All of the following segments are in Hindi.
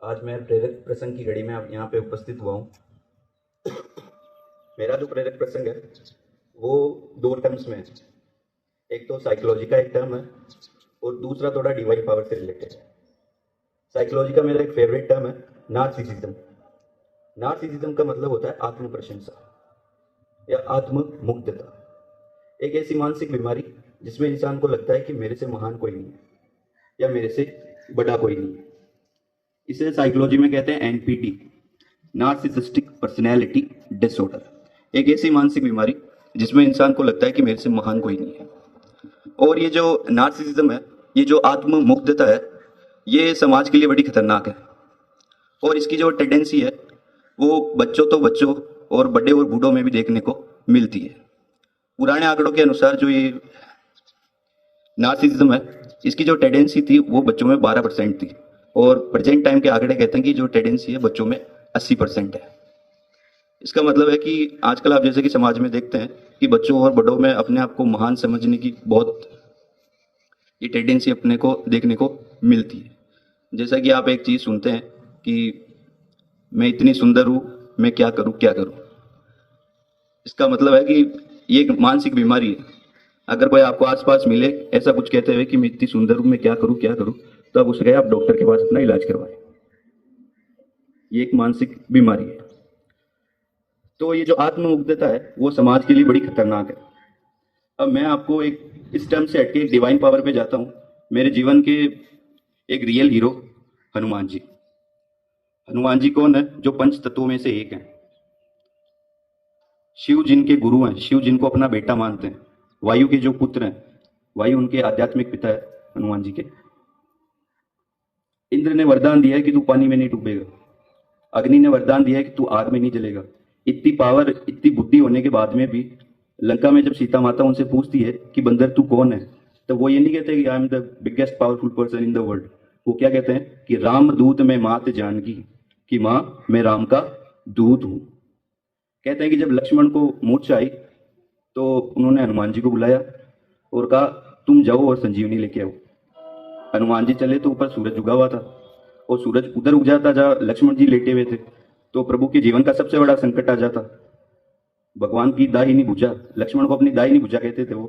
आज मैं प्रेरक प्रसंग की घड़ी में अब यहाँ पे उपस्थित हुआ हूँ। मेरा जो प्रेरक प्रसंग है वो दो टर्म्स में है। एक तो साइकोलॉजी का एक टर्म है और दूसरा थोड़ा डिवाइन पावर से रिलेटेड है। साइकोलॉजी का मेरा एक फेवरेट टर्म है नार्सिसिज्म। नार्सिसिज्म का मतलब होता है आत्म प्रशंसा या आत्म मुग्धता। एक ऐसी मानसिक बीमारी जिसमें इंसान को लगता है कि मेरे से महान कोई नहीं है या मेरे से बड़ा कोई नहीं है। इसे साइकोलॉजी में कहते हैं एनपीटी, नार्सिसिस्टिक पर्सनैलिटी डिसऑर्डर। एक ऐसी मानसिक बीमारी जिसमें इंसान को लगता है कि मेरे से महान कोई नहीं है। और ये जो नार्सिसिज्म है, ये जो आत्म मुग्धता है, ये समाज के लिए बड़ी खतरनाक है। और इसकी जो टेंडेंसी है वो बच्चों तो बच्चों और बड़े और बूढ़ों में भी देखने को मिलती है। पुराने आंकड़ों के अनुसार जो ये नार्सिसिज्म है, इसकी जो टेंडेंसी थी वो बच्चों में 12% थी और प्रेजेंट टाइम के आंकड़े कहते हैं कि जो टेंडेंसी है बच्चों में 80% है। इसका मतलब है कि आजकल आप जैसे कि समाज में देखते हैं कि बच्चों और बड़ों में अपने आप को महान समझने की बहुत ये टेंडेंसी अपने को देखने को मिलती है। जैसा कि आप एक चीज़ सुनते हैं कि मैं इतनी सुंदर हूँ, मैं क्या करूँ क्या करूँ। इसका मतलब है कि ये एक मानसिक बीमारी है। अगर कोई आपको आसपास मिले ऐसा कुछ कहते हुए कि मैं इतनी सुंदर हूँ, मैं क्या करूँ क्या करूँ, तो आप उससे आप डॉक्टर के पास अपना इलाज करवाएं। ये एक मानसिक बीमारी है। तो ये जो आत्ममुग्धता है वो समाज के लिए बड़ी खतरनाक है। अब मैं आपको एक इस टर्म से हटके डिवाइन पावर पे जाता हूँ। मेरे जीवन के एक रियल हीरो हनुमान जी। हनुमान जी कौन है? जो पंच तत्वों में से एक है। शिव जिनके गुरु हैं, शिव जिनको अपना बेटा मानते हैं, वायु के जो पुत्र हैं, वायु उनके आध्यात्मिक पिता है हनुमान जी के। इंद्र ने वरदान दिया है कि तू पानी में नहीं डूबेगा। अग्नि ने वरदान दिया है कि तू आग में नहीं जलेगा। इतनी पावर, इतनी बुद्धि होने के बाद में भी लंका में जब सीता माता उनसे पूछती है कि बंदर तू कौन है, तो वो ये नहीं कहते कि I am the biggest powerful person in the world. वो क्या कहते हैं कि राम दूत में मात जानकी, कि माँ मैं राम का दूत हूं। कहते हैं कि जब लक्ष्मण को मूर्छा आई तो उन्होंने हनुमान जी को बुलाया और कहा तुम जाओ और संजीवनी लेके आओ। हनुमान जी चले तो ऊपर सूरज उगा हुआ था और सूरज उधर उग जाता जहाँ लक्ष्मण जी लेटे हुए थे, तो प्रभु के जीवन का सबसे बड़ा संकट आ जाता। भगवान की दाही नहीं बुझा, लक्ष्मण को अपनी दाही नहीं बुझा कहते थे वो,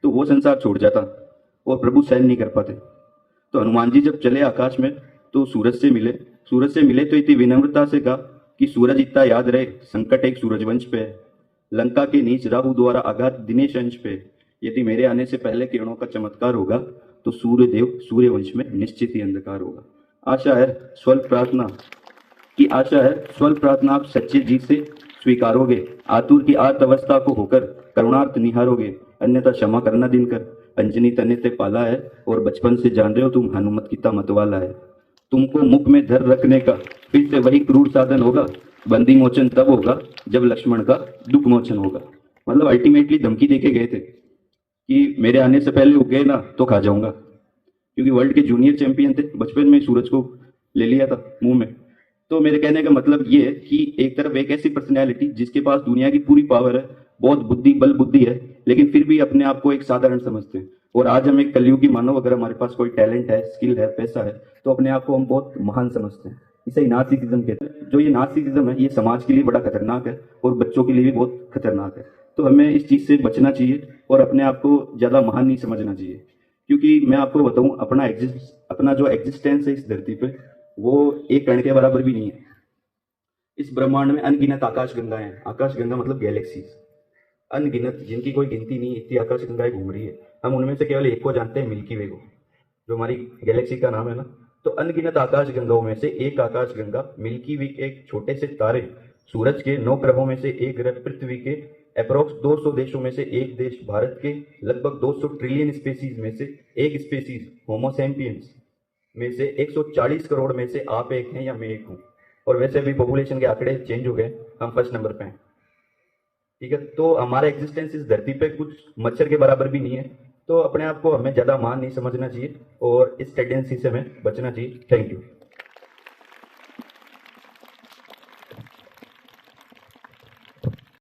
तो वो संसार छोड़ जाता और प्रभु सहन नहीं कर पाते। तो हनुमान जी जब चले आकाश में तो सूरज से मिले। सूरज से मिले तो इतनी विनम्रता से कहा कि सूरज इतना याद रहे, संकट एक सूरजवंश पे है। लंका के नीच राहु द्वारा आघात दिनेश अंश पे। यदि मेरे आने से पहले किरणों का चमत्कार होगा तो सूर्यदेव सूर्यवंश में निश्चित ही अंधकार होगा। आशा है स्वल्प प्रार्थना आप सच्चे जी से स्वीकारोगे। आतुर की आर्त अवस्था को होकर करुणार्थ निहारोगे, अन्यथा क्षमा करना दिनकर। अंजनी तने ते पाला है और बचपन से जान रहे हो तुम हनुमत किता मतवाला है। तुमको मुख में धर रखने का फिर से वही क्रूर साधन होगा। बंदी मोचन तब होगा जब लक्ष्मण का दुख मोचन होगा। मतलब अल्टीमेटली धमकी देके गए थे कि मेरे आने से पहले वो गए ना तो खा जाऊंगा, क्योंकि वर्ल्ड के जूनियर चैंपियन थे। बचपन में सूरज को ले लिया था मुंह में। तो मेरे कहने का मतलब ये है कि एक तरफ एक ऐसी पर्सनैलिटी जिसके पास दुनिया की पूरी पावर है, बहुत बुद्धि बल बुद्धि है, लेकिन फिर भी अपने आप को एक साधारण समझते हैं। और आज हम एक कलयुगी मानव, अगर हमारे पास कोई टैलेंट है, स्किल है, पैसा है, तो अपने आप को हम बहुत महान समझते हैं। इसे ही नार्सिसिज्म कहते हैं। जो ये नार्सिसिज्म है ये समाज के लिए बड़ा खतरनाक है और बच्चों के लिए भी बहुत खतरनाक है। तो हमें इस चीज से बचना चाहिए और अपने आप को ज्यादा महान नहीं समझना चाहिए। क्योंकि मैं आपको बताऊं, अपना जो एग्जिस्टेंस है इस धरती पे वो एक कण के बराबर भी नहीं है। इस ब्रह्मांड में अनगिनत आकाश गंगाएं हैं। आकाश गंगा मतलब गैलेक्सीज, अनगिनत, जिनकी कोई गिनती नहीं। इतनी आकाश गंगाएं घूम रही है। हम उनमें से केवल एक को जानते हैं, मिल्की वे को, जो हमारी गैलेक्सी का नाम है ना। तो अनगिनत आकाश गंगाओं में से एक आकाश गंगा मिल्की वे के एक छोटे से तारे, सूरज के 9 ग्रहों में से एक ग्रह पृथ्वी के अप्रोक्स 200 देशों में से एक देश, भारत के लगभग 200 ट्रिलियन स्पेसीज में से एक स्पेसीज होमो सैपियंस में से 140 करोड़ में से आप एक हैं या मैं एक हूँ। और वैसे भी पॉपुलेशन के आंकड़े चेंज हो गए, हम फर्स्ट नंबर पे हैं। ठीक है, तो हमारा एग्जिस्टेंस इस धरती पे कुछ मच्छर के बराबर भी नहीं है। तो अपने आप को हमें ज्यादा मान नहीं समझना चाहिए और इस टेंडेंसी से हमें बचना चाहिए। Thank you.